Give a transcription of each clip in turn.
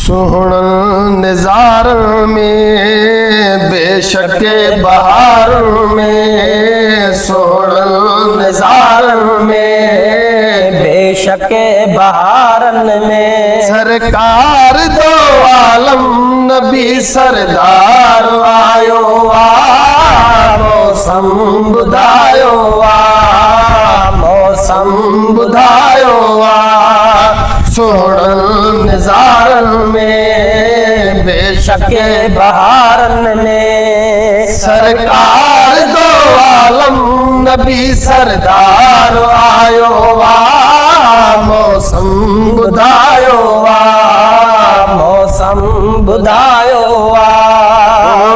सुहण नज़ारनि में बेशक बहार में सुहण नज़ारनि में बेशक बहारन में सरकार दो आलम नबी सरदार आयो मौसम बुधायो मौसम बुधायो सुहण नज़ारनि में बेशक बहारन में सरकार दो आलम नबी सरदार आयो मौसम बुधायो मौसम बुधायो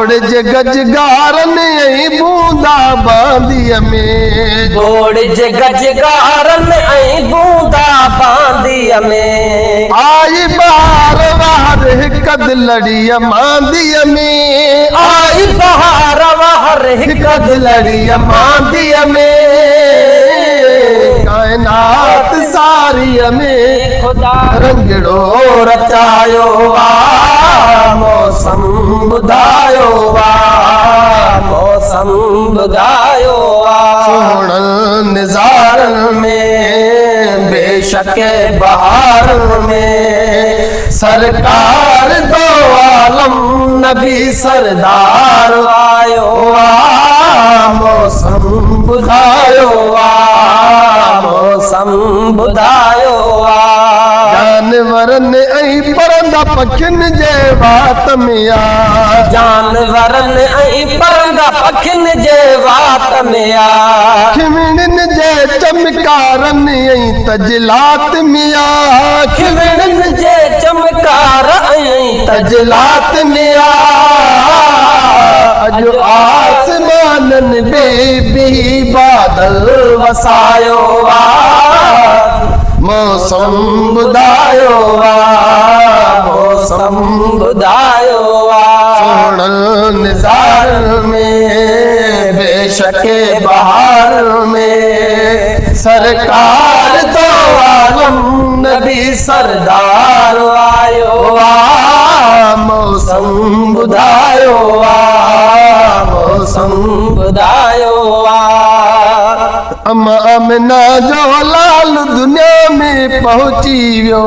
गोड़ गजगारनि ऐं बूंदा बांदीअ में गोड़ गजगारन ऐं बूंदा बांदीअ में आई बहार वार हिक दिलड़ीअ मांदीअ में आई बहार वार हिक दिलड़ीअ मांदीअ में कायनात सारीअ में खुदा रंगड़ो रचायो मौसम बुधायो मौसम बुधायो सुहण नज़ारनि में बेशक बहार में सरकार दो आलम नबी सरदार आयो मौसम बुधायो मौसम बुधायो जानवरनि ऐं परंदा पखियुनि जे वात में जानवरनि ऐं परंदा पखियुनि जे वात में खिमिणनि जे चमकारनि ऐं तजलात में खिमिणनि जे चमकार ऐं तजलात में अॼु आसमाननि बेबी बादल वसायो मौसम बुधायो मौसम बुधायो सुहण नज़ारनि में बेशक बहार में सरकार दो आलम नबी सरदार आयो मौसम बुधायो मौसम बुधायो अम्मा आमिना जो लाल दुनिया में पहुंची वियो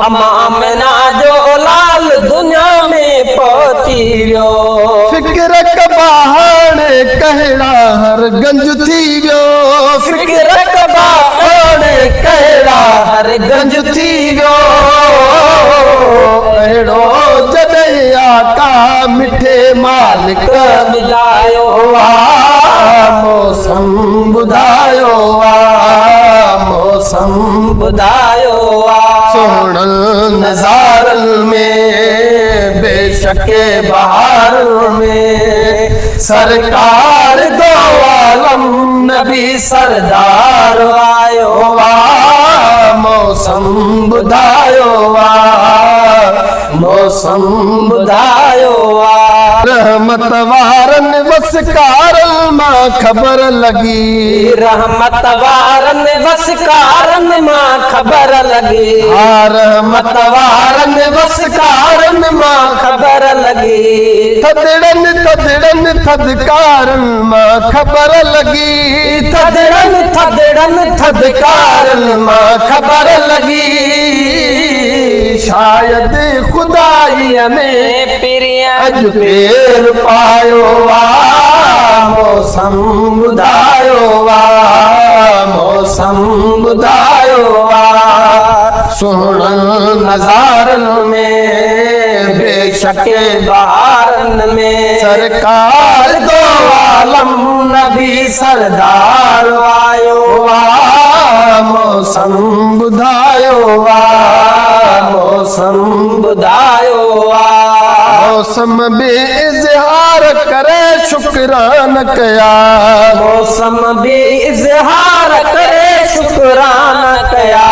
अम्मा आमिना जो लाल दुनिया में पहुंची वियो फिक्र कबा हाणे कहिड़ा हर गंज थी वियो फिक्र कबा हाणे कहिड़ा हर गंज थी वियो अहिड़ो जॾहिं आका मिठे मालिक मिलायो मौसम बुधायो मौसम बुधायो सुहण नज़ारनि में बेशक बहार में सरकार दो आलम नबी सरदार आयो मौसम बुधायो मौसम बुधायो रहमत वारनि वसकारनि मां ख़बर लगी रहमत वारनि वसकारनि मां ख़बर लगी रहमत वारनि वसकारनि मां ख़बर लगी थदड़नि थदड़नि थदकारनि मां ख़बर लगी थदड़नि थदड़नि थदकारनि मां ख़बर लगी शायद खुदाईअ में पिरिया अॼु पेर पायो मौसम बुधायो मौसम बुधायो सुहण नज़ारनि में बेशक बहारनि में सरकार दो आलम नबी सरदार आयो मौसम बुधायो मौसम बुधायो मौसम बे इज़हार करे शुक्रान कया मौसम बे इज़हार करे शुक्रान कया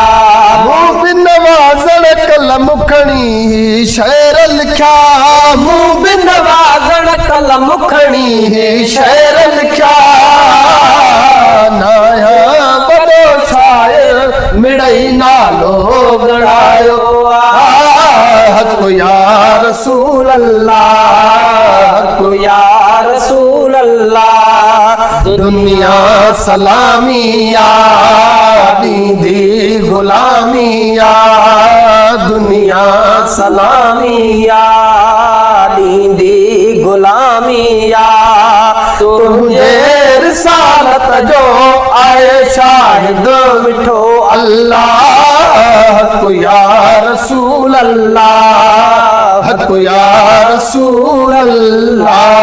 मुंह बि नवाज़ण कलम खणी शेर लिखिया मुंह बि नवाज़ण कलम खणी शेर लिखिया नया बड़ो शायर मिड़ई नालो गणायो हक अल्लाह को या रसूल अल्लाह दुनिया सलामिया दीदी गुलामिया दुनिया सलामिया दीदी गुलामिया तुझे रिसालत जो आए शाहिद मिठो अल्लाह को या रसूल अल्लाह को या रसूल अल्लाह